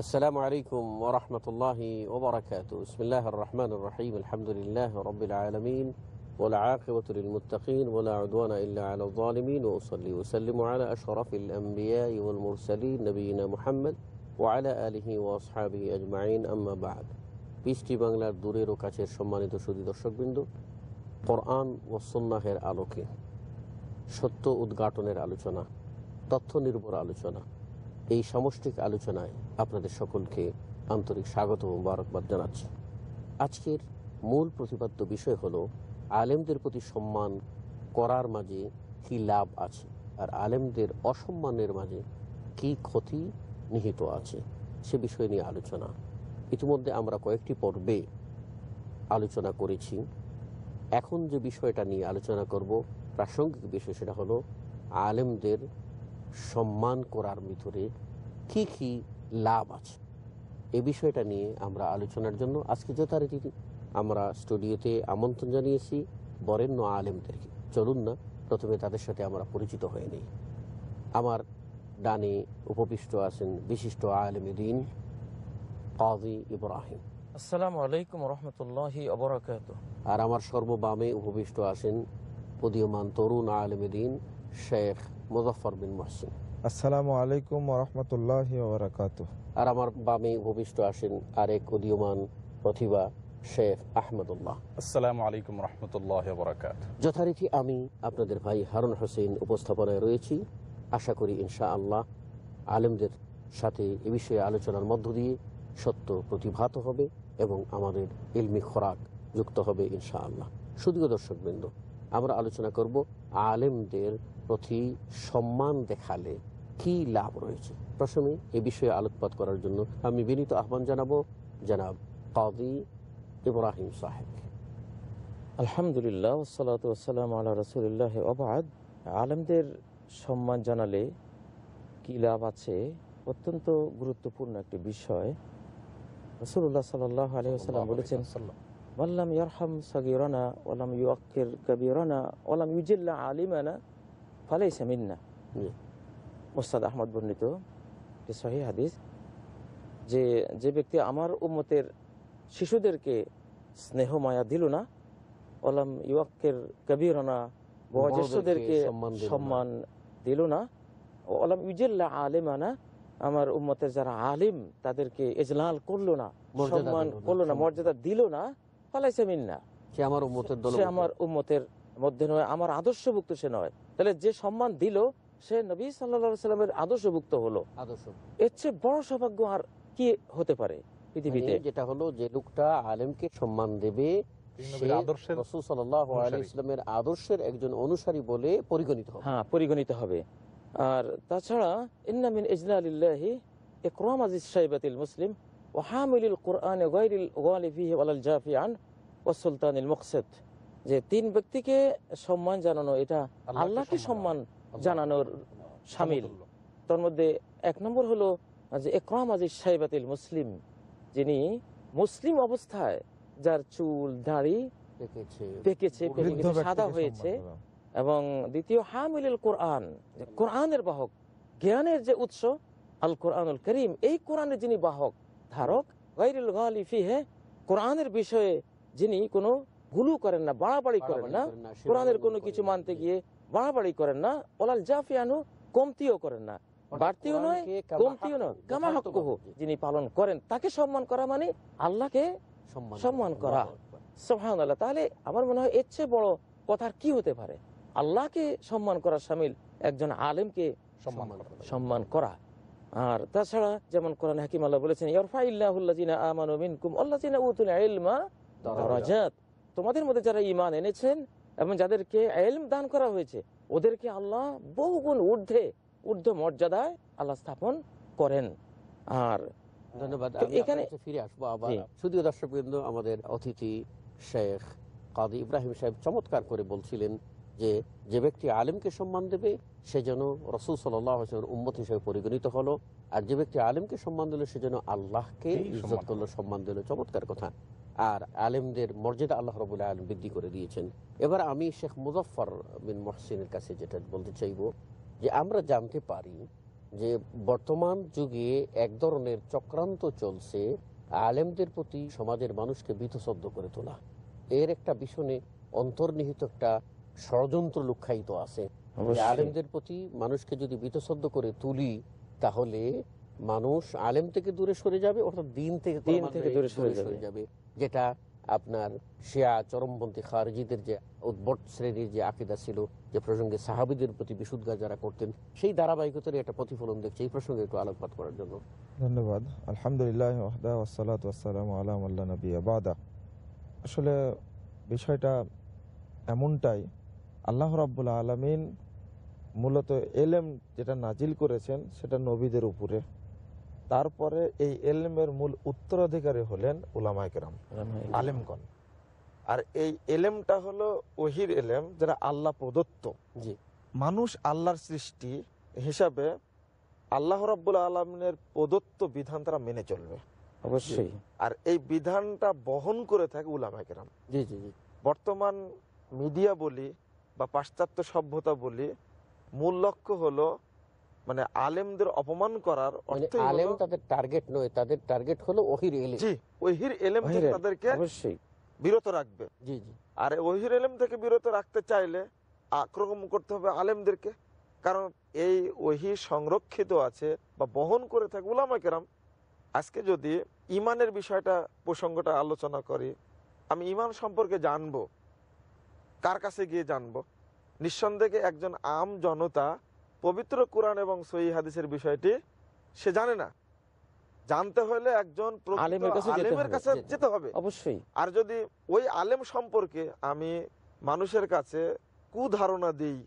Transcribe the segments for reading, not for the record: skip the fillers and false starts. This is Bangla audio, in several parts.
আসসালামু আলাইকুম ওয়া রাহমাতুল্লাহি ওয়া বারাকাতুহু। বিসমিল্লাহির রহমানির রহিম। আলহামদুলিল্লাহি রাব্বিল আলামিন ওয়াল আকিবাতু লিল মুত্তাকিন ওয়া লা উদওয়ানা ইল্লা আলাল যালিমিন ওয়া উসাল্লি ওয়া সাল্লিমু আলা আশরাফিল আমবিয়াই ওয়াল মুরসালিন নবিয়িনা মুহাম্মদ ওয়া আলা আলিহি ওয়া আসহাবিহি আজমাইন, আম্মা বা'দ। পিস টিভি বাংলার দূরের ও কাছের সম্মানিত সুধী দর্শকবৃন্দ, কোরআন ও সুন্নাহের আলোকে সত্য উদ্ঘাটনের আলোচনা, তথ্য নির্ভর আলোচনা, এই সামষ্টিক আলোচনায় আপনাদের সকলকে আন্তরিক স্বাগত ও মোবারকবাদ জানাচ্ছি। আজকের মূল প্রতিপাদ্য বিষয় হলো আলেমদের প্রতি সম্মান করার মাঝে কী লাভ আছে আর আলেমদের অসম্মানের মাঝে কী ক্ষতি নিহিত আছে, সে বিষয় নিয়ে আলোচনা। ইতিমধ্যে আমরা কয়েকটি পর্বে আলোচনা করেছি। এখন যে বিষয়টা নিয়ে আলোচনা করব, প্রাসঙ্গিক বিষয়, সেটা হলো আলেমদের সম্মান করার ভিতরে কি কি লাভ আছে। এই বিষয়টা নিয়ে আমরা আলোচনার জন্য আজকে যথারীতি আমরা স্টুডিওতে আমন্ত্রণ জানিয়েছি বরেণ্য আলেমদেরকে। চলুন না প্রথমে তাদের সাথে আমরা পরিচিত হয়ে নিই। আমার ডানে উপবিষ্ট আছেন বিশিষ্ট আলেমে দ্বীন কাজী ইব্রাহিম। আসসালামু আলাইকুম রহমতুল্লাহি ওয়া বারাকাতুহু। আর আমার সর্ববামে উপবিষ্ট আছেন উদীয়মান তরুণ আলেমে দ্বীন শেখ মুজাফফর বিন মুহসিন। আসসালামু আলাইকুম ওয়া রাহমাতুল্লাহি ওয়া বারাকাতুহু। আর আমার বামে উপবিষ্ট আছেন আরেক উদীয়মান প্রতিভা শেখ আহমদুল্লাহ। আসসালামু আলাইকুম রহমতুল্লাহি ওয়া বারাকাতুহু। যথারীতি আমি আপনাদের ভাই হারুন হোসেন উপস্থাপনায় রয়েছি। আশা করি ইনশাআল্লাহ আলেমদের সাথে এ বিষয়ে আলোচনার মধ্য দিয়ে সত্য প্রতিভাত হবে এবং আমাদের ইলমি খোরাক যুক্ত হবে ইনশাআল্লাহ। শুধুও দর্শকবৃন্দ, আমরা আলোচনা করব আলেমদের প্রতি সম্মান দেখালে কি লাভ রয়েছে। প্রথমে এ বিষয়ে আলোকপাত করার জন্য আমি বিনীত আহ্বান জানাবো জনাব কাজী ইব্রাহিম সাহেব। আলহামদুলিল্লাহ ওয়াসসালাতু ওয়াসসালামু আলা রাসূলিল্লাহ ওয়া বা'দ। আলেমদের সম্মান জানালে কি লাভ আছে, অত্যন্ত গুরুত্বপূর্ণ একটি বিষয়। রাসূলুল্লাহ সাল্লাল্লাহু আলাইহি ওয়াসাল্লাম বলেছেন, মাল্লাম ইয়ারহাম সাগীরানা ওয়া লাম ইউআক্কির কাবীরানা ওয়া লাম ইউজিল্লা আলিমানা ফালাইসা মিন্না। মুসনাদ আহমদ বর্ণিত একটি সহিহ হাদিস, যে ব্যক্তি আমার উম্মতের শিশুদেরকে স্নেহ মায়া দিল না, ওলাম ইউআক্কির কাবীরানা, বয়োজ্যেষ্ঠদেরকে সম্মান দিল না, ওলাম ইউজিল্লা আলিমানা, আমার উম্মতের যারা আলিম তাদেরকে ইজলাল করলো না, সম্মান করলো না, মর্যাদা দিল না, ফালাইসা মিন্না, সে আমার উম্মতের মধ্যে নয়, আমার আদর্শভুক্ত সে নয়। তাহলে যে সম্মান দিল সে নবী সাল্লাল্লাহু আলাইহি সাল্লামের আদর্শভুক্ত হলো। এর চেয়ে বড় সৌভাগ্য আর কি হতে পারে পৃথিবীতে? যেটা হলো যে লোকটা আলেমকে সম্মান দেবে, রাসূল সাল্লাল্লাহু আলাইহি ওয়াসাল্লামের আদর্শের একজন অনুসারী বলে পরিগণিত হবে। হ্যাঁ, পরিগণিত হবে। আর তাছাড়া ইন্না মিন ইজলালিল্লাহি ইকরাম আজিজ শাইবাতিল মুসলিম ওয়া হামিলিল কুরআন গায়রিল গালি ফিহি ওয়ালাল জাফি আন ওয়াস সুলতানিল মুকসিত, যে তিন ব্যক্তিকে সম্মান জানানো, এটা আল্লাহকে সম্মান জানানোর শামিল। তার মধ্যে এক নম্বর হলো যে ইকরাম আজিজ শাইবাতিল মুসলিম, যিনি মুসলিম অবস্থায় যার চুল দাড়ি পেকেছে, সাদা হয়েছে। এবং দ্বিতীয় হামিলুল কোরআন, কোরআনের বাহক, জ্ঞানের যে উৎস আল কোরআনুল করিম, এই কোরআনের যিনি বাহক ধারক, গায়রিল গালি ফিহি, কোরআনের বিষয়ে যিনি কোনো গুলু করেন না, বাড়াবাড়ি করেন না, কোরআনের কোনো কিছু মানতে গিয়ে বাড়াবাড়ি করেন না, ওয়ালাল জাফি আনহু, কমতিও করেন না, বাড়তিও নয় কমতিও নয়, কামা হাক্কুহু, যিনি পালন করেন, তাকে সম্মান করা মানে আল্লাহকে সম্মান করা। সুবহানাল্লাহ। তাহলে আমার মনে হয় এর চেয়ে বড় কথা কি হতে পারে? আল্লাহকে সম্মান করা শামিল একজন আলেমকে সম্মান করা। আর তাছাড়া যেমন কোরআন হাকিম আল্লাহ বলেছেন, ইয়ারফাইল্লাহুল্লাযিনা আমানু মিনকুম ওয়াল্লাযিনা উতুল ইলমা দারাজাত, তোমাদের মধ্যে যারা ঈমান এনেছেন এবং যাদেরকে ইলম দান করা হয়েছে, ওদেরকে আল্লাহ বহুগুণ ঊর্ধ্ব মর্যাদায় আল্লাহ স্থাপন করেন। আর ধন্যবাদ। এখানে ফিরে আসবো আবার। শুধু দর্শকবৃন্দ, আমাদের অতিথি শেখ কাজী ইব্রাহিম সাহেব চমৎকার করে বলছিলেন যে ব্যক্তি আলেমকে সম্মান দেবে সে যেন রাসূল সাল্লাল্লাহু আলাইহি ওয়াসাল্লামের উম্মত হিসেবে পরিগণিত হলো, আর যে ব্যক্তি আলেমকে সম্মান দিল সে যেন আল্লাহকে ইজ্জত করলো, সম্মান দিল। চমৎকার কথা। আর আলেমদের মর্যাদা আল্লাহ রাব্বুল আলামিন বৃদ্ধি করে দিয়েছেন। এবার আমি শেখ মুজাফফর বিন মুহসিনের কাছে যেটা বলতে চাইব, যে আমরা জানতে পারি যে বর্তমান যুগে এক ধরনের চক্রান্ত চলছে আলেমদের প্রতি সমাজের মানুষকে ভীতসদ্দ করে তোলা। এর একটা পিছনে অন্তর্নিহিত একটা ষড়যন্ত্র লুক্কায়িত আছে। আলেমদের প্রতি মানুষকে যদি ভীতসদ্দ করে তুলি তাহলে মানুষ আলেম থেকে দূরে সরে যাবে, অর্থাৎ দিন থেকে দূরে সরে যাবে। যেটা আপনার শিয়া চরমপন্থী খারিজিদের যে উদ্ভট শ্রেণীর যে আকীদা ছিল, যে প্রসঙ্গে সাহাবীদের প্রতি বিশুদ্ধ যারা করতেন, সেই ধারাবাহিকতার একটা প্রতিফলন দেখছে। এই প্রসঙ্গে একটু আলোকপাত করার জন্য ধন্যবাদ। আলহামদুলিল্লাহ ওয়াহদা ওয়াসসালাতু ওয়াসসালামু আলা মান লা নাবিয়্যা বা'দা। আসলে বিষয়টা এমনটাই, আল্লাহ রাব্বুল আলামিন মূলত এলেম যেটা নাজিল করেছেন সেটা নবীদের উপরে, তারপরে এই এলেমের মূল উত্তরাধিকারী হলেন উলামায়ে কেরাম, আলেমগণ। আর এই এলেমটা হলো ওহির এলেম, যেটা আল্লাহ প্রদত্ত। জি, মানুষ আল্লাহর সৃষ্টি হিসাবে আল্লাহ রাব্বুল আলামিনের প্রদত্ত বিধান তারা মেনে চলবে অবশ্যই। আর এই বিধানটা বহন করে থাকে উলামায়ে কেরাম। জি, জি, জি। বর্তমান মিডিয়া বলি বা পাশ্চাত্য সভ্যতা বলি, মূল লক্ষ্য হলো মানে আলেমদের অপমান করার অর্থ আলেম তাদের টার্গেট নয়, তাদের টার্গেট হলো ওহির এলেম। জি, ওহির এলেম থেকে তাদেরকে অবশ্যই বিরত রাখবে। জি, জি। আর ওহির এলেম থেকে বিরত রাখতে চাইলে আক্রমণ করতে হবে আলেমদেরকে, কারণ এই ওহি সংরক্ষিত আছে বা বহন করে থাকে উলামায়ে কেরাম। আজকে যদি ইমানের বিষয়টা প্রসঙ্গটা আলোচনা করি, আমি ইমান সম্পর্কে জানবো কার কাছে গিয়ে জানবো? নিঃসন্দেহে একজন আম জনতা পবিত্র কুরআন এবং সহিহ হাদিসের বিষয়টি সে জানে না। জানতে হলে একজন আলেমের কাছে যেতে হবে অবশ্যই। আর যদি ওই আলেম সম্পর্কে আমি মানুষের কাছে কুধারণা দিই,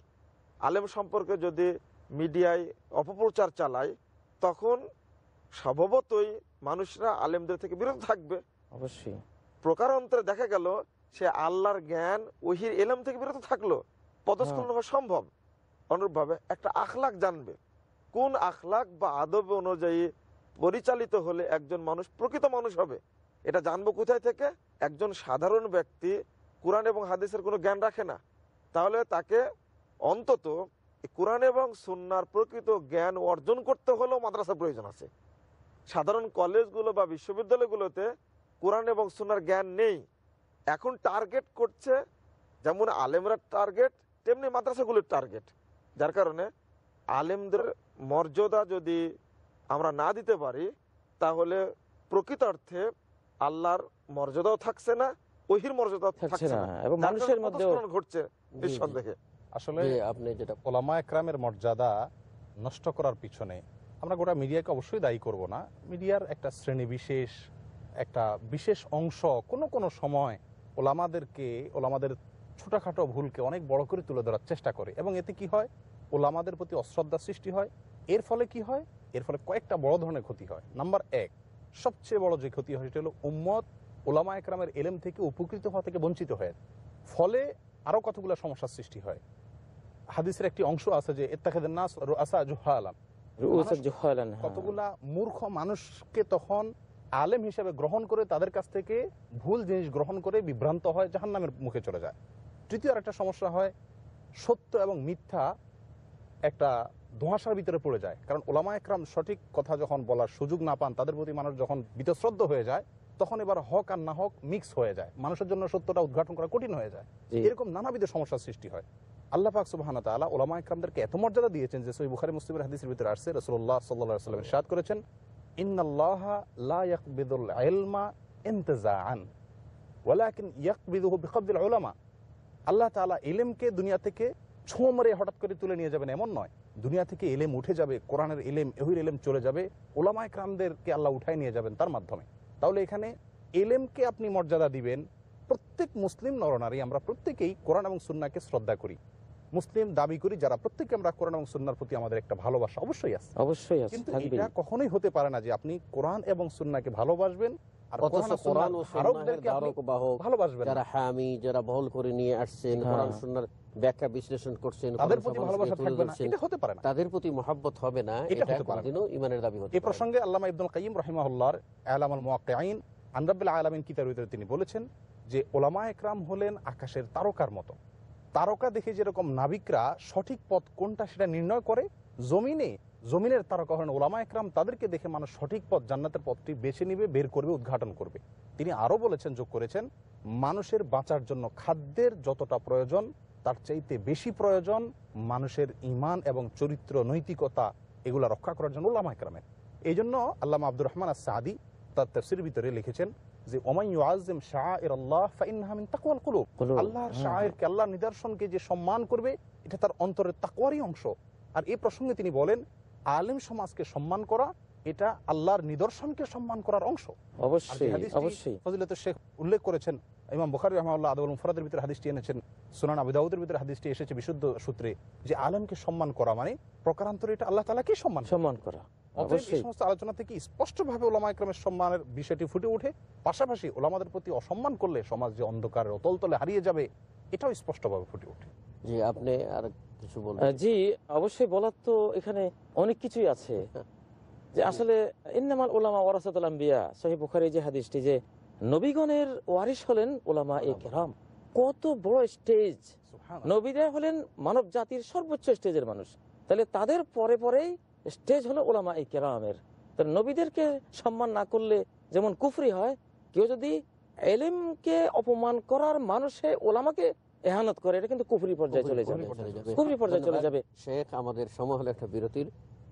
আলেম সম্পর্কে যদি মিডিয়ায় অপপ্রচার চালাই, তখন স্বভাবতই মানুষরা আলেমদের থেকে বিরত থাকবে। অবশ্যই প্রকারান্তরে দেখা গেল সে আল্লাহর জ্ঞান ওহির এলেম থেকে বিরত থাকলো, পদস্খলন হওয়া সম্ভব। অনুরূপভাবে একটা আখলাক জানবে, কোন আখলাক বা আদব অনুযায়ী পরিচালিত হলে একজন মানুষ প্রকৃত মানুষ হবে, এটা জানবো কোথায় থেকে? একজন সাধারণ ব্যক্তি কুরআন এবং হাদিসের কোনো জ্ঞান রাখে না, তাহলে তাকে অন্তত কুরআন এবং সুন্নাহর প্রকৃত জ্ঞান অর্জন করতে হলেও মাদ্রাসার প্রয়োজন আছে। সাধারণ কলেজগুলো বা বিশ্ববিদ্যালয়গুলোতে কুরআন এবং সুন্নাহর জ্ঞান নেই। এখন টার্গেট করছে যেমন আলেমরা টার্গেট, তেমনি মাদ্রাসাগুলোর টার্গেট। যার কারণে আলেমদের মর্যাদা যদি আমরা না দিতে পারি, তাহলে প্রকৃত অর্থে আল্লাহর মর্যাদাও থাকছে না, ওহির মর্যাদাও থাকছে না, এবং মানুষের মধ্যে ঘটছে নিঃসন্দেহে। আসলে আপনি যেটা ওলামায়ে কেরামের মর্যাদা নষ্ট করার পিছনে আমরা গোটা মিডিয়াকে অবশ্যই দায়ী করব না। মিডিয়ার একটা শ্রেণী বিশেষ, একটা বিশেষ অংশ কোনো সময় ওলামাদের ছোটখাটো ভুলকে অনেক বড় করে তুলে ধরার চেষ্টা করে, এবং এতে কি হয়? ওলামাদের প্রতি অশ্রদ্ধা সৃষ্টি হয়। এর ফলে কি হয়? এর ফলে কয়েকটা বড় ধরনের ক্ষতি হয়। নাম্বার 1, সবচেয়ে বড় যে ক্ষতি হয় সেটা হলো উম্মত ওলামায়ে কেরামের এলেম থেকে উপকৃত হওয়া থেকে বঞ্চিত হয়। ফলে আরো কতগুলো সমস্যার সৃষ্টি হয়। হাদিসের একটি অংশ আছে যে ইত্তাখাযান নাস রুআসা জুহালান, কতগুলা মূর্খ মানুষকে তখন আলেম হিসেবে গ্রহণ করে তাদের কাছ থেকে ভুল জিনিস গ্রহণ করে বিভ্রান্ত হয়, জাহান্নামের মুখে চলে যায়। তৃতীয় আরেকটা সমস্যা হয়, সত্য এবং মিথ্যা একটা ধোঁয়াশার ভিতরে পড়ে যায়। কারণ ওলামায়ে কেরাম সঠিক কথা যখন বলার সুযোগ না পান, তাদের প্রতি মানুষ যখন বীতশ্রদ্ধ হয়ে যায়, তখন এবার হক আর না হক মিক্স হয়ে যায়, মানুষের জন্য সত্যটা উদ্ঘাটন করা কঠিন হয়ে যায়। এরকম নানাবিধ সমস্যার সৃষ্টি হয়। আল্লাহ পাক সুবহানাহু ওয়া তাআলা ওলামায়ে কেরামদেরকে এত মর্যাদা দিয়েছেন যে সহিহ বুখারী মুসলিমের হাদিসের ভিতরে আসছে, রাসূলুল্লাহ সাল্লাল্লাহু আলাইহি ওয়াসাল্লাম ইরশাদ করেছেন, ইন্নাল্লাহা লা ইয়াকবিদুল ইলমা ইনতিজাআন ওয়ালাকিন ইয়াকবিদুহু বিকবদিল উলামা। আল্লাহ তাআলা ইলমকে দুনিয়া থেকে ছোঁ মেরে হঠাৎ করে তুলে নিয়ে যাবেন এমন নয়। দুনিয়া থেকে ইলম উঠে যাবে, কোরআনের ইলম, ওহীর ইলম চলে যাবে, ওলামায়ে কেরামদেরকে আল্লাহ উঠায় নিয়ে যাবেন তার মাধ্যমে। তাহলে এখানে ইলমকে আপনি মর্যাদা দিবেন। প্রত্যেক মুসলিম নরনারী আমরা প্রত্যেকেই কোরআন এবং সুন্নাহকে শ্রদ্ধা করি, মুসলিম দাবি করি যারা, প্রত্যেকে আমরা কোরআন এবং সুন্নাহর প্রতি আমাদের একটা ভালোবাসা অবশ্যই আছে, কিন্তু এটা কখনোই হতে পারে না যে আপনি কোরআন এবং সুন্নাহকে ভালোবাসবেন আর কোরআন ও সুন্নাহকে ভালোবাসবেন। যারা হামি, যারা বহল করে নিয়ে আসছেন, কোরআন সুন্নাহর ব্যাখ্যা বিশ্লেষণ করছেন, তাদের প্রতি ভালোবাসা থাকবে না, এটা হতে পারে না। তাদের প্রতি মহব্বত হবে না, এটা কোনদিনও ঈমানের দাবি হতে পারে না। এই প্রসঙ্গে আল্লামা ইবনুল কাইয়িম রাহিমাহুল্লাহর ইলামুল মুওয়াক্কিঈন আন রাব্বিল আলামিন কিতাবের ভিতরে তিনি বলেছেন যে ওলামায়ে কেরাম হলেন আকাশের তারকার মতো। তারকা দেখে যেরকম নাবিকরা সঠিক পথ কোনটা সেটা নির্ণয় করে, জমিনে জমিনের তারকা হলেন ওলামা একরাম, তাদেরকে দেখে মানুষ সঠিক পথ, জান্নাতের পথটি বেছে নিবে, বের করবে, উদ্ঘাটন করবে। তিনি আরো বলেছেন, যোগ করেছেন, মানুষের বাঁচার জন্য খাদ্যের যতটা প্রয়োজন তার চাইতে বেশি প্রয়োজন মানুষের ঈমান এবং চরিত্র, নৈতিকতা এগুলা রক্ষা করার জন্য ওলামা একরামের। এই জন্য আল্লামা আব্দুর রহমান আস-সাদি তার তাফসীরের ভিতরে লিখেছেন যে ওমান ইউআযযিম শাআইরাল্লাহ ফাইন্নাহা মিন তাকওয়াল কুলুব, আল্লাহর শাআইরকে, আল্লাহর নিদর্শনকে যে সম্মান করবে এটা তার অন্তরের তাকওয়ারই অংশ। আর এই প্রসঙ্গে তিনি বলেন আলেম সমাজকে সম্মান করা এটা আল্লাহর নিদর্শনকে সম্মান করার অংশ। অবশ্যই অবশ্যই ফজিলতুল শেখ উল্লেখ করেছেন, ইমাম বুখারী রাহিমাহুল্লাহ আদবুল মুফরাদের ভিতরে হাদিসটি এনেছেন, সুনান আবু দাউদের ভিতরে হাদিসটি এসেছে বিশুদ্ধ সূত্রে, যে আলেমকে সম্মান করা মানে প্রকারান্তরে এটা আল্লাহ তাআলাকে সম্মান করা। অতএব এই সমস্ত আলোচনা থেকে স্পষ্টভাবে ওলামা একরামের সম্মানের বিষয়টি ফুটে ওঠে। পাশাপাশি ওলামাদের প্রতি অসম্মান করলে সমাজ যে অন্ধকারের অতলতলে হারিয়ে যাবে এটাও স্পষ্টভাবে ফুটে ওঠে। জি, আপনি আর কিছু বলবেন? জি, অবশ্যই বলার তো এখানে অনেক কিছুই আছে। যে আসলে ইন্নামাল উলামা ওয়ারাসাতুল আম্বিয়া, সহিহ বুখারী যে হাদিসটি, যে নবীগণের ওয়ারিস হলেন উলামা কেরাম। কত বড় স্টেজ! নবীরা হলেন মানব জাতির সর্বোচ্চ স্টেজের মানুষ, তাহলে তাদের পরে পরেই স্টেজ হলো উলামা কেরামের। তাহলে নবীদেরকে সম্মান না করলে যেমন কুফরি হয়, কেউ যদি ইলমকে অপমান করার মানুষে উলামাকে ইহানত করে, এটা কিন্তু কুফরি পর্যায়ে চলে যাবে, কুফরি পর্যায়ে চলে যাবে। শেখ, আমাদের সময় হলো একটা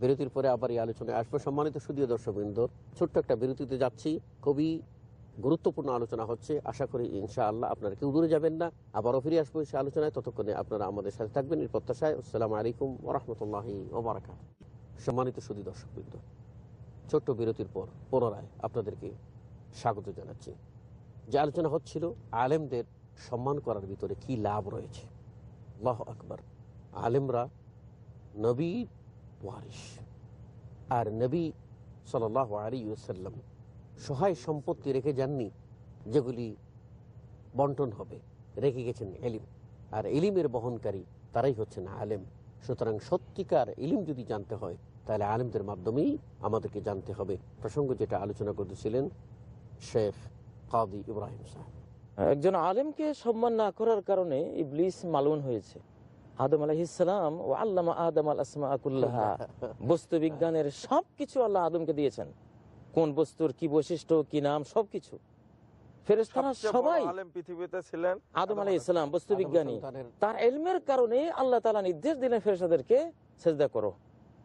বিরতির পরে আবার এই আলোচনায় আসবো। সম্মানিত সুধীয় দর্শকবৃন্দ, ছোট্ট একটা বিরতিতে যাচ্ছি, খুবই গুরুত্বপূর্ণ আলোচনা হচ্ছে। আশা করি ইনশাআল্লাহ আপনারা কেউ দূরে যাবেন না, আবারও ফিরে আসবো সে আলোচনায়। ততক্ষণে আপনারা আমাদের সাথে থাকবেন এই প্রত্যাশায়। আসসালামু আলাইকুম ওয়া রাহমাতুল্লাহি ওয়া বারাকাতুহু। সম্মানিত সুধী দর্শকবৃন্দ, ছোট্ট বিরতির পর পুনরায় আপনাদেরকে স্বাগত জানাচ্ছি। যে আলোচনা হচ্ছিল আলেমদের সম্মান করার ভিতরে কি লাভ রয়েছে। আল্লাহু আকবার! আলেমরা নবী ওয়ারিস, আর নবী সাল্লাল্লাহু আলাইহি ওয়াসাল্লাম সহায় সম্পত্তি রেখে যাননি যেগুলি বন্টন হবে, রেখে গেছেন ইলম, আর ইলমের বহনকারী তারাই হচ্ছেন আলেম। সুতরাং সত্যিকার ইলম যদি জানতে হয় তাহলে আলেমদের মাধ্যমেই আমাদেরকে জানতে হবে। প্রসঙ্গ যেটা আলোচনা করতেছিলেন শেখ কাদি ইব্রাহিম সাহেব। একজন আলেমকে সম্মান না করার কারণে ইবলিস মালউন হয়েছে। আদম আলাইহিস সালাম ও আল্লামা আদম আল আসমাআ কুল্লাহা, বস্তু বিজ্ঞানের সবকিছু আল্লাহ আদমকে দিয়েছেন, কোন বস্তুর কি বৈশিষ্ট্য, কি নাম, সবকিছু। ফেরেশতারা সবাই আলেম পৃথিবীতে ছিলেন আদম আলাইহিস সালাম, বস্তু বিজ্ঞানী। তার ইলমের কারণে আল্লাহ তাআলা নির্দেশ দিলেন ফেরেশতাদেরকে সেজদা করো।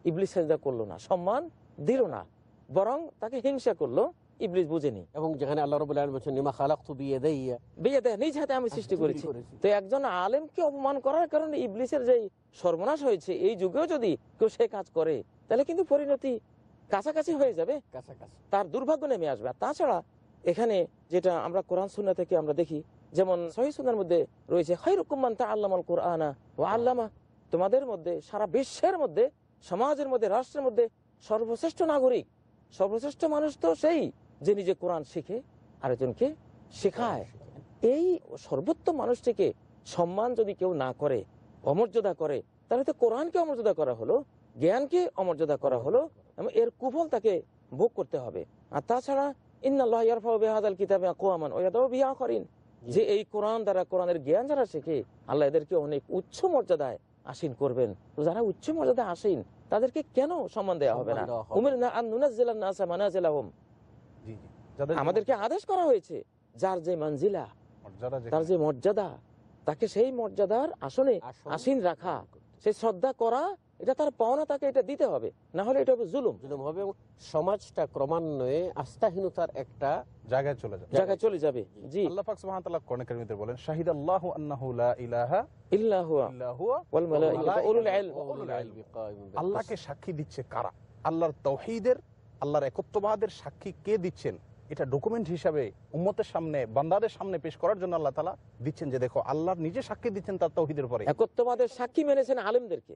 ইবলিস সেজদা করলো না, সম্মান দিল না, বরং তাকে হিংসা করলো। ইবলিস বুঝেনি। এবং যেখানে আল্লাহ রাব্বুল আলামিন বলেছেন লিমা খালাকতু বিয়াদাইয়া, নিজ হাতে আমি সৃষ্টি করেছি। তো একজন আলেমকে অপমান করার কারণে ইবলিসের যে সর্বনাশ হয়েছে, এই যুগেও যদি কেউ সে কাজ করে তাহলে কিন্তু পরিণতি কাছাকাছি হয়ে যাবে, তার দুর্ভাগ্য নেমে আসবে। আর তাছাড়া এখানে যেটা আমরা কোরআন সুন্নাহ থেকে আমরা দেখি, যেমন সহিহ সুন্নাহর মধ্যে রয়েছে খায়রুকুম মান তাআল্লামাল কুরআনা ওয়া আল্লামা, তোমাদের মধ্যে, সারা বিশ্বের মধ্যে, সমাজের মধ্যে, রাষ্ট্রের মধ্যে সর্বশ্রেষ্ঠ নাগরিক, সর্বশ্রেষ্ঠ মানুষ তো সেই যে নিজে কোরআন শিখে আরেকজনকে শেখায়। এই সর্বোত্তম মানুষটিকে সম্মান যদি কেউ না করে, অমর্যাদা করে, তাহলে তো কোরআনকে অমর্যাদা করা হলো, জ্ঞানকে অমর্যাদা করা হলো, এবং এর কুফল তাকে ভোগ করতে হবে। আর তাছাড়া ইন্নাল্লাহ ইয়ারফাউ বিহাযাল কিতাবি আকওয়ামান ওয়া ইয়াদাউ বিহি আখারিন, যে এই কোরআন দ্বারা, কোরআনের জ্ঞান যারা শেখে, আল্লাহ এদেরকে অনেক উচ্চ মর্যাদায় আসীন করবেন। তো যারা উচ্চ মর্যাদায় আসীন তাদেরকে কেন সম্মান দেওয়া হবে না? উমিরনা আন নুনাজ্জিলান নাসা মানাজিলাহুম, আমাদেরকে আদেশ করা হয়েছে যার যে মানজিলা, তার যে মর্যাদা, তাকে সেই মর্যাদার আসনে আসীন রাখা, সেই শ্রদ্ধা করা, এটা তার পাওনা, তাকে এটা দিতে হবে, না হলে এটা হবে জুলুম হবে। সমাজটা ক্রমান্বয়ে আস্থাহীনতার একটা জায়গায় চলে যাবে। জি, আল্লাহ পাক সুবহানাহু ওয়া তাআলা কোরআনে কারীমে বলেন শাহিদাল্লাহু আন্নাহু লা ইলাহা ইল্লা হুয়া ওয়াল মালাইকাতু ওয়া উলুল ইলম। আল্লাহকে সাক্ষী দিচ্ছে কারা? আল্লাহর তাওহীদের, আল্লাহর একত্ববাদের সাক্ষী কে দিচ্ছেন? এটা ডকুমেন্ট হিসাবে উম্মতের সামনে, বান্দাদের সামনে পেশ করার জন্য আল্লাহ তাআলা দিচ্ছেন, যে দেখো আল্লাহ নিজে সাক্ষী দিচ্ছেন তার তাওহীদের পরে। একত্ববাদের সাক্ষী মেনেছেন আলেমদেরকে,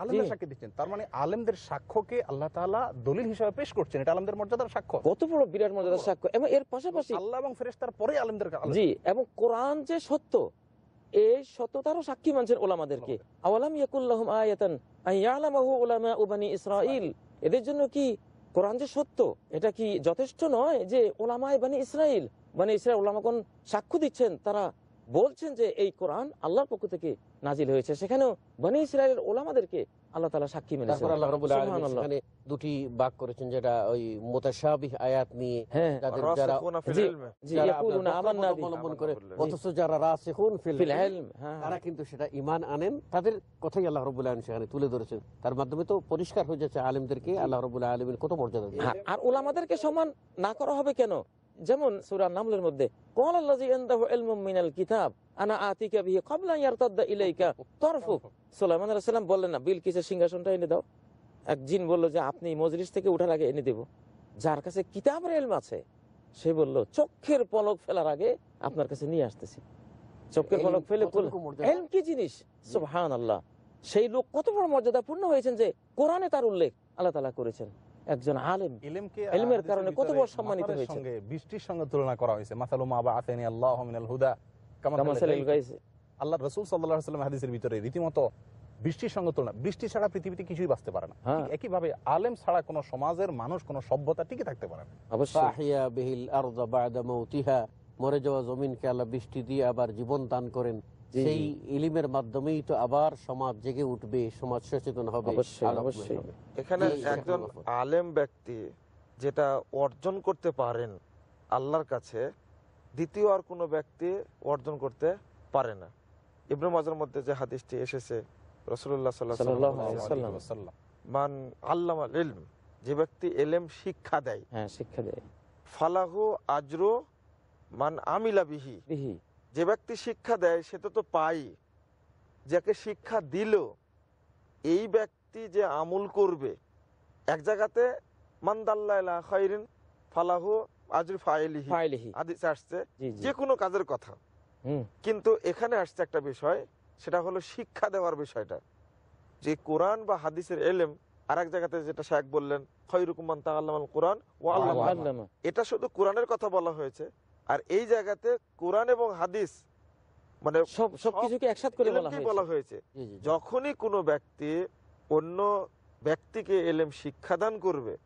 আলেমদের সাক্ষী দিচ্ছেন, তার মানে আলেমদের সাক্ষ্যকে আল্লাহ তাআলা দলিল হিসাবে পেশ করছেন। এটা আলেমদের মর্যাদার সাক্ষ্য, কত বড় বিরাট মর্যাদার সাক্ষ্য। এবং এর পাশাপাশি আল্লাহ এবং ফেরেশতার পরে আলেমদের, জি, এবং কোরআন যে সত্য, এই সত্যতারও সাক্ষী মানছেন ওলামাদেরকে। আওয়ালাম ইয়াকুল্লাহুম আয়াতান আইয়ালামাহু উলামাউ বানি ইসরাঈল, এদের জন্য কি কোরআন যে সত্য, এটা কি যথেষ্ট নয় যে ওলামায়ে বানি ইসরাঈল, বানি ইসরাঈল ওলামাগণ সাক্ষ্য দিচ্ছেন, তারা বলছেন যে এই কোরআন আল্লাহর পক্ষ থেকে নাজিল হয়েছে। সেখানেও বানি ইসরাঈলের ওলামাদেরকে আল্লাহ তাআলা সাক্ষী মেনেছেন। তারপর আল্লাহ রাব্বুল আলামিন সুবহানাল্লাহ। সেখানে দুটি ভাগ করেছেন, যেটা ওই মুতাশাবিহ আয়াত নিয়ে, হ্যাঁ, যাদের যারা রাসিখুনা ফিল জি, ইলমে। জি, যারা ইয়াকুলুনা আপনার আমান্না বক্তব্য বিহি অবলম্বন করে, জি। অথচ যারা রাসিখুন ফিল ফিল ইলম, ইলম, হ্যাঁ, তারা কিন্তু সেটা ঈমান আনেন, তাদের কথাই আল্লাহ রাব্বুল আলামিন সেখানে তুলে ধরেছেন। তার মাধ্যমে তো পরিষ্কার হয়ে যাচ্ছে আলেমদেরকে আল্লাহ রাব্বুল আলামিন কত মর্যাদা দিয়েছেন। হ্যাঁ, আর উলামাদেরকে সম্মান না করা হবে কেন? যেমন সূরা নামলের মধ্যে ক্বালাল্লাযী ইনদাহু ইলমুম মিনাল কিতাব আনা আতিকা বিহি ক্বাবলা ইয়ারতাদ্দা ইলাইকা তারফুক। সুলাইমান আলাইহিস সালাম বললেন না, বিলকিসের সিংহাসনটা এনে দাও। এক জিন বলল যে আপনি মজলিস থেকে ওঠার আগে এনে দেব। যার কাছে কিতাবের ইলম আছে সে বলল চোখের পলক ফেলার আগে আপনার কাছে নিয়ে আসতেছি। চোখের এই পলক ফেলে কতটুকু মর্যাদা? ইলম কি জিনিস, সুবহানাল্লাহ। সেই লোক কত বড় মর্যাদাপূর্ণ হয়েছেন যে কোরআনে তার উল্লেখ আল্লাহ তাআলা করেছেন। একজন আলেম ইলমকে ইলমের কারণে কত বড় সম্মানিত মাতারের হয়েছে। সঙ্গে বৃষ্টির সঙ্গে তুলনা করা হয়েছে। মাসালু মা বাআসানি আল্লাহু মিনাল হুদা কামাসালিল গায়স। আল্লাহ রাসূল সাল্লাল্লাহু আলাইহি ওয়াসাল্লাম হাদিসের ভিতরে রীতিমতো বৃষ্টির সঙ্গে তুলনা। বৃষ্টি ছাড়া পৃথিবীতে কিছুই বাঁচতে পারে না। হ্যাঁ। ঠিক একইভাবে আলেম ছাড়া কোনো সমাজের মানুষ, কোনো সভ্যতা টিকে থাকতে পারে না। অবশ্যই ফাহিয়া বিহিল আরযা বা'দা মাউতিহা, মরে যাওয়া জমিনকে আল্লাহ বৃষ্টি দিয়ে আবার জীবন দান করেন। জি, সেই জি। ইলমের মাধ্যমেই তো আবার সমাজ জেগে উঠবে, সমাজ সচেতন হবে, অবশ্যই, আলোকময় অবশ্যই। হবে। এখানে জি, একজন জি। আলেম ব্যক্তি যেটা অর্জন করতে পারেন আল্লাহর কাছে, দ্বিতীয় আর কোনো ব্যক্তি অর্জন করতে পারে না। ইবনে মাজার মধ্যে যে হাদিসটি এসেছে, রাসূলুল্লাহ সাল্লাল্লাহু সাল্লাল্লাহু আলাইহি আলাইহি ওয়াসাল্লাম, ওয়াসাল্লাম। মান আল্লামাল ইলম, যে ব্যক্তি এলেম শিক্ষা দেয়, হ্যাঁ, শিক্ষা দেয় ফালাহু আজরু মান আমিলা বিহি, বিহি। যে ব্যক্তি শিক্ষা দেয় সে তো পাই, যাকে শিক্ষা দিল এই ব্যক্তি যে আমল করবে। এক জায়গাতে মান দাল্লা ইলা খায়রিন ফালাহু আজরু ফাইলিহি ফাইলিহি। হাদিসে আসছে জি, জি। যে কোনো কাজের কথা। হুম, কিন্তু এখানে আসছে একটা বিষয়, সেটা হলো শিক্ষা দেওয়ার বিষয়টা। যে কোরআন বা হাদিসের এলেম, আর এক জায়গাতে যেটা শায়েখ বললেন খায়রুকুম মান তাআল্লামাল কোরআন ওয়া আল্লামাহু, আল্লামা। এটা শুধু কোরআনের কথা বলা হয়েছে। আর এই জায়গাতে কোরআন এবং হাদিস মানে সবকিছুকে একসাথে করে এলেমকেই বলা হয়েছে। জি, জি, জি। যখনই কোনো ব্যক্তি অন্য ব্যক্তিকে এলেম শিক্ষাদান করবে,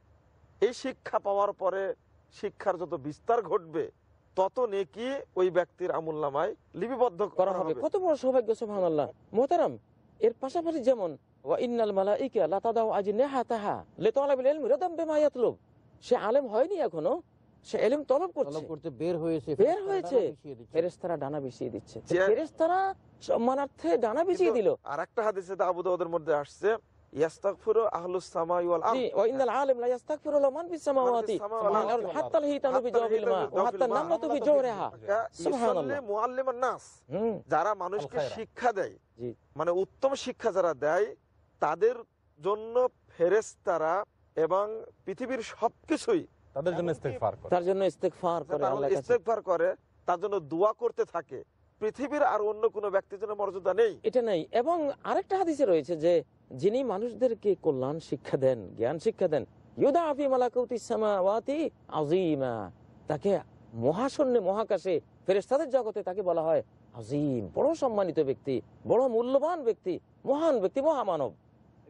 এই শিক্ষা পাওয়ার পরে শিক্ষার যত বিস্তার ঘটবে তত নেকি ওই ব্যক্তির আমুলনামায় লিপিবদ্ধ করা হবে। কত বড় সৌভাগ্য, সুবহানাল্লাহ। মুহতারাম, এর পাশাপাশি যেমন ওয়া ইন্নাল মালাইকা লা তাদাউ আজনিহাতাহা লিতালাবিল ইলমি রাদাম বিমা ইয়াতলুব। সে আলেম হয়নি এখনো, সে ইলম তলব করছে, তলব করতে বের হয়েছে, বের হয়েছে। ডানা বিছিয়ে দিচ্ছে। ফেরেশতারা ডানা বিছিয়ে দিচ্ছে। যে- ফেরেশতারা সম্মানার্থে ডানা বিছিয়ে দিল। আর একটা হাদিসে আবু দাউদের মধ্যে আসছে ইয়াস্তাগফিরু আহলুস সামাই ওয়াল আরদ, জি, ওয়া ইন্নাল আলিম লা ইয়াস্তাগফিরু লাহু মান ফিস সামাওয়াতি ওয়াল আরদি হাত্তা আল-হিতানু বিজাওফিল মা ওয়া হাত্তা আন-নামলাতু বিজawriha। সুবহানাল্লাহ। ইউসাল্লি মুআল্লিমান নাস, হুম, যারা মানুষকে আল-খায়রা। শিক্ষা দেয়, জি। মানে উত্তম শিক্ষা যারা দেয়, তাদের জন্য ফেরেশতারা এবং পৃথিবীর সবকিছুই তাদের জন্য ইস্তেগফার করে। তার জন্য ইস্তেগফার করে তার আল্লাহর কাছে। ইস্তেগফার করে, তার জন্য দোয়া করতে থাকে। পৃথিবীর আর অন্য কোনো ব্যক্তির জন্য মর্যাদা নেই। এটা নাই। এবং আরেকটা হাদিসে রয়েছে যে যিনি মানুষদেরকে কল্যাণ শিক্ষা দেন, জ্ঞান শিক্ষা দেন, ইউদাফি মালাকুতিস সামাওয়াতি আযীমা, তাকে মহাশূন্যে মহাকাশে ফেরেশতাদের জগতে তাকে বলা হয় আযীম, বড় সম্মানিত ব্যক্তি, বড় মূল্যবান ব্যক্তি, মহান ব্যক্তি, মহামানব।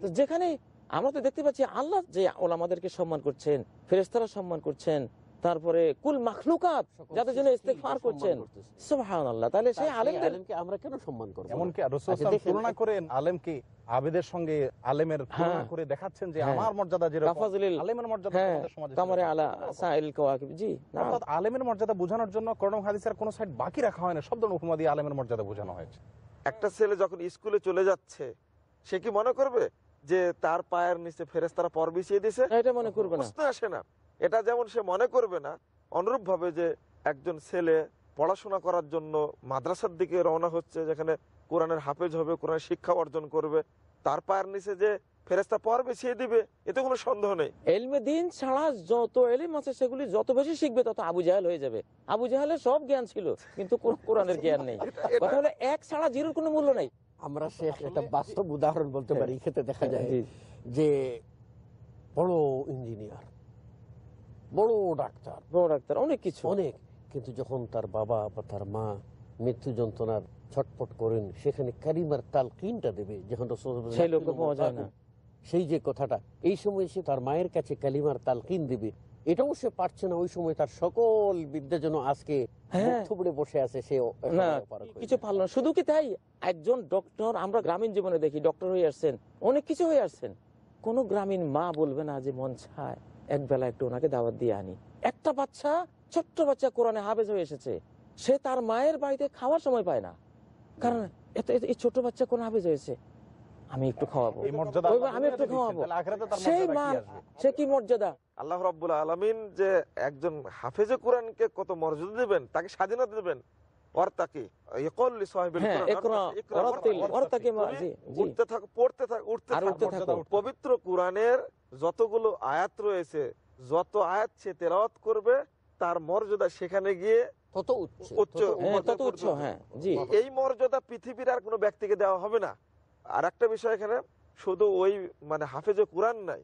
তো যেখানে আমরা তো দেখতে পাচ্ছি আল্লাহ যে ওলামাদেরকে সম্মান করছেন, ফেরেশতারা সম্মান করছেন, তারপরে কুল মাখলুকাত যাদের জন্য ইস্তেগফার করছেন, সুবহানাল্লাহ। তাহলে সেই আলেমদের আলেমকে আমরা কেন সম্মান করব? এমনকি রাসূল আচ্ছা, সাল্লাল্লাহু দেখেন, তুলনা করেন আলেমকে আবেদের সঙ্গে, আলেমের তুলনা করে দেখাচ্ছেন যে আমার মর্যাদা যেরকম কাফাজলিল, আলেমের মর্যাদা হ্যাঁ, আমাদের সমাজে কামারে আলা সাইল কাওয়াকিব। জি, না, অর্থাৎ আলেমের মর্যাদা বোঝানোর জন্য কোরআন হাদিসের কোনো সাইড বাকি রাখা হয় না, সব ধরনের উপমা দিয়ে আলেমের মর্যাদা বোঝানো হয়েছে। একটা ছেলে যখন স্কুলে চলে যাচ্ছে, সে কি মনে করবে যে তার পায়ের নিচে ফেরেশতারা পর বিছিয়ে দিয়েছে? এটা মনে করবে না। প্রশ্ন আসে না। এটা যেমন সে মনে করবে না, অনুরূপ ভাবে যে একজন ছেলে পড়াশোনা করার জন্য মাদ্রাসার দিকে রওনা হচ্ছে, যেখানে কোরআনের হাফেজ হবে, কোরআনের শিক্ষা অর্জন করবে, তার পায়ের নিচে যে ফেরেশতা পর বিছিয়ে দিবে, এতে কোনো সন্দেহ নেই। এলমে দিন ছাড়া যত এলিম আছে সেগুলি যত বেশি শিখবে তত আবু জাহেল হয়ে যাবে। আবু জাহেলের সব জ্ঞান ছিল কিন্তু কোরআনের জ্ঞান নেই। কথা হলো এক ছাড়া জিরোর কোনো মূল্য নেই। আমরা শেখ একটা বাস্তব উদাহরণ বলতে পারি। ক্ষেত্রে দেখা যায় জি, যে বড় ইঞ্জিনিয়ার, বড় ডাক্তার, বড় ডাক্তার, অনেক কিছু, অনেক, কিন্তু যখন তার বাবা বা তার মা মৃত্যু যন্ত্রণার ছটফট করেন, সেখানে কালিমার তালকিনটা দেবে, যখন রাসূলুল্লাহ সেই লোককে পাওয়া যায় না। সেই যে কথাটা, এই সময় সে তার মায়ের কাছে কালিমার তালকিন দিবে, এটাও সে পারছে না, ওই সময় তার সকল বিদ্যা যেন আজকে হ্যাঁ। থুবড়ে বসে আছে, সে না কিছু পারল না। শুধু কি তাই, একজন ডক্টর, আমরা গ্রামীণ জীবনে দেখি ডক্টর হয়ে আসছেন, অনেক কিছু হয়ে আসছেন, কোন গ্রামীণ মা বলবে না যে মন চায় এক বেলা একটু ওনাকে দাওয়াত দিয়ে আনি। একটা বাচ্চা, ছোট্ট বাচ্চা কোরআনে হাফেজ হয়ে এসেছে, সে তার মায়ের বাড়িতে খাওয়ার সময় পায় না, কারণ এই ছোট বাচ্চা কোন হাফেজ হয়েছে, আমি একটু খাওয়াবো, এই মর্যাদা আমি একটু খাওয়াবো। তাহলে আখিরাতে তার সেই মর্যাদা মা, কি আসবে? সে কি মর্যাদা। আল্লাহ রাব্বুল আলামিন যে একজন হাফেজে কোরআনকে কত মর্যাদা দিবেন, তাকে স্বাধীনতা দিবেন। ওর তাকে ইকল সাহিবুল হ্যাঁ, কোরআন, ইকরা ইকরা ওয়ারাতিল, ওয়ারতাকি মা, জি জি, উঠতে থাকো, পড়তে থাকো, উঠতে আর উঠতে থাকো। থাকো। পবিত্র কোরআনের যতগুলো আয়াত রয়েছে, যত আয়াত সে তেলাওয়াত করবে, তার মর্যাদা সেখানে গিয়ে তত উচ্চ, উচ্চ, হ্যাঁ তত উচ্চ, হ্যাঁ জি, এই মর্যাদা পৃথিবীর আর কোনো ব্যক্তিকে দেওয়া হবে না। আর একটা বিষয় এখানে, শুধু ওই মানে হাফেজে কোরআন নাই,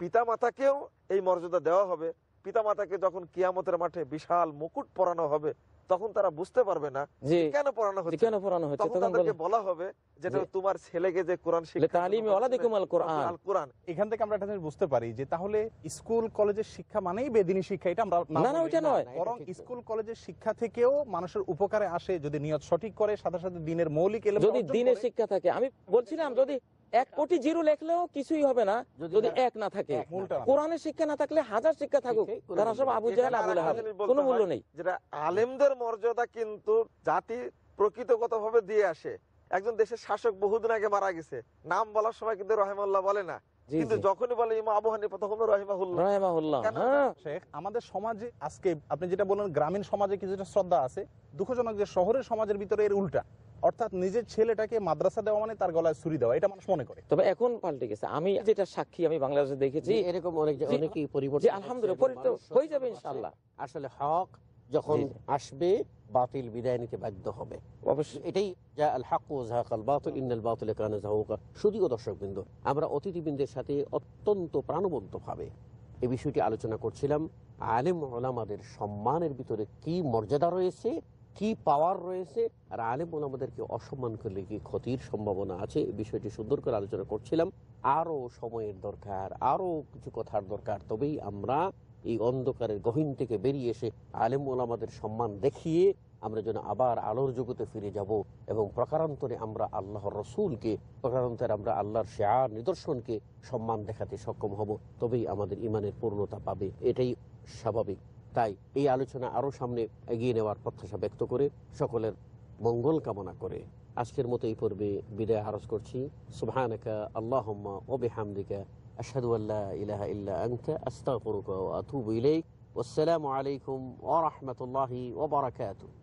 পিতা মাতাকেও এই মর্যাদা দেওয়া হবে। পিতা মাতাকে যখন কিয়ামতের মাঠে বিশাল মুকুট পরানো হবে, তখন তারা বুঝতে পারবে না জি, কেন পরানো হচ্ছে, কেন পড়ানো হচ্ছে, তখন তখন তাদেরকে বলা হবে যেটা জি। তোমার ছেলেকে যে কোরআন লিতালিমি ওয়ালাদিকুম আল কোরআন। আল কোরআন। এখান থেকে আমরা একটা জিনিস বুঝতে পারি যে তাহলে স্কুল কলেজের শিক্ষা মানেই বেদিনী শিক্ষা, এটা আমরা না, না, ওইটা নয়। বরং এটা ঠিক না। স্কুল কলেজের শিক্ষা থেকেও মানুষের উপকারে আসে যদি নিয়ত সঠিক করে, সাথে সাথে দিনের মৌলিক এলেম যদি দিনের শিক্ষা থাকে। আমি বলছিলাম যদি 1 কোটি জিরো লেখলেও কিছুই হবে না যদি এক না থাকে। মূলটা না। কোরআনের শিক্ষা না থাকলে হাজার শিক্ষা থাকুক, তারা সব আবু জাহেল আবু লাহাব, কোনো মূল্য নেই। যেটা আলেমদের মর্যাদা কিন্তু জাতি প্রকৃতগতভাবে দিয়ে আসে। একজন দেশের শাসক বহুদিন আগে মারা গেছে, নাম বলার সময় কিন্তু রহিমাহুল্লাহ বলে না, জি কিন্তু জি, যখনই বলে ইমাম আবু হানিফা তখন রহিমাহুল্লাহ। রাহিমাহুল্লাহ। কেন? হ্যাঁ, শেখ, আমাদের সমাজে আজকে আপনি যেটা বললেন গ্রামীণ সমাজে কিছুটা শ্রদ্ধা আছে, দুঃখজনক যে শহরের সমাজের ভিতরে এর উল্টা, অর্থাৎ নিজের ছেলেটাকে মাদ্রাসা দেওয়া মানে তার গলায় ছুরি দেওয়া, এটা মানুষ মনে করে। তবে এখন পাল্টে গেছে। আমি যেটা সাক্ষী, আমি বাংলাদেশে দেখেছি জি, এরকম অনেকেই যে পরিবর্তন আলহামদুলিল্লাহ হচ্ছে এবং পরিবর্তন মানুষ হয়ে যাবে সচেতন ইনশাআল্লাহ। হচ্ছে। আসলে হক যখন জি, জি। আসবে, বাতিল বিদায় নিতে বাধ্য হবে। অবশ্যই এটাই যা আল হক ওয়া যাহাকাল বাতিল ইন্নাল বাতিলা কানা যাহুকা। শুধুও দর্শকবৃন্দ, আমরা অতিথিবৃন্দের সাথে অত্যন্ত প্রাণবন্তভাবে এই বিষয়টি আলোচনা করছিলাম। আলেম ওলামাদের সম্মানের ভিতরে কি মর্যাদা রয়েছে, কি পাওয়ার রয়েছে, আর আলেম ওলামাদেরকে অসম্মান করলে কি ক্ষতির সম্ভাবনা আছে, এই বিষয়টি সুন্দর করে আলোচনা করছিলাম। আরো সময়ের দরকার, আরো কিছু কথার দরকার, তবেই আমরা এই অন্ধকারের গহীন থেকে বেরিয়ে এসে আলেম ওলামাদের সম্মান দেখিয়ে আমরা যেন আবার আলোর জগতে ফিরে যাব এবং প্রকারান্তরে আমরা আল্লাহর রসুলকে, প্রকারান্তরে আমরা আল্লাহর শিয়ার নিদর্শনকে সম্মান দেখাতে সক্ষম হব, তবেই আমাদের ইমানের পূর্ণতা পাবে। এটাই স্বাভাবিক। তাই এই আলোচনা আরো সামনে এগিয়ে নেওয়ার প্রত্যাশা ব্যক্ত করে, সকলের মঙ্গল কামনা করে আজকের মতো এই পর্বে বিদায় আরজ করছি। সুবহানাকা আল্লাহুম্মা ওয়া বিহামদিকা আশহাদু আল্লা ইলাহা ইল্লা আনতা আস্তাগফিরুকা ওয়া আতুবু ইলাইক। ওয়াসসালামু আলাইকুম ওয়া রাহমাতুল্লাহি ওয়া বারাকাতুহু।